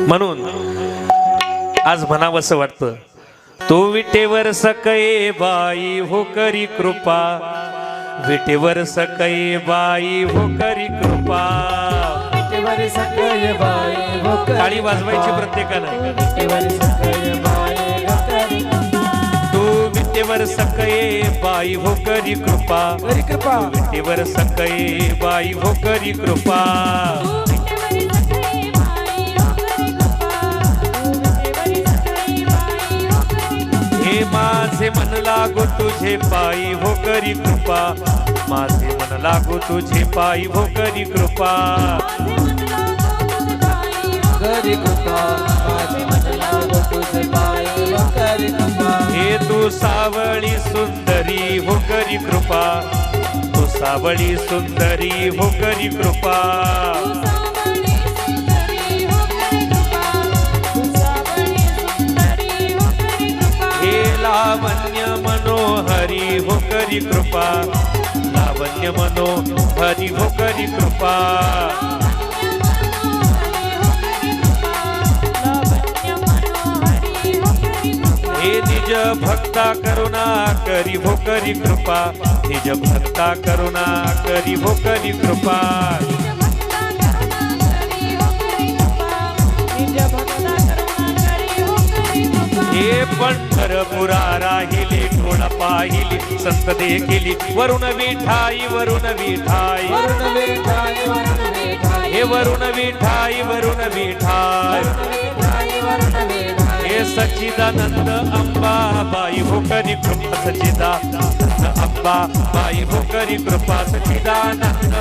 म्हणून आज म्हणावंसं वाटतं, तो विटेवर सकये बाई हो करी कृपा, विटेवर सकये बाई हो करी कृपा, विटेवर सकये बाई हो करी टाळी वाजवायची प्रत्येकानं. विटेवर सकये बाई हो करी तू विटेवर सकये बाई हो करी कृपा, करी कृपा, विटेवर सकये बाई हो करी कृपा. हे माझे मन लागो तुझे पायी हो करी कृपा, माझे मन लागो तुझे पायी हो करी कृपा. करी कृपा, माझे मन लागो तुझे बाई हो करी कृपा. हे तू सावळी सुंदरी हो करी कृपा, तू सावळी सुंदरी हो करी कृपा. हे लावण्य मनोहरी हो करी कृपा, लावण्य मनोहरी हो करी कृपा. हे निज भक्ता करुणा करी हो करी कृपा, निज भक्ता करुणा करी हो करी कृपा. हे पंढरपुरा राहिली टोळ पाहिली, संत देखिली वरुण विठाई वरुण विठाई, वरुण विठाई, वरुण विठाई, हे वरुण विठाई वरुण विठाई. वरुण विठाई. हे सच्चिदानंद अंबा बाई हो करी कृपा, सच्चिदानंद अंबा बाई हो करी कृपा, सच्चिदानंद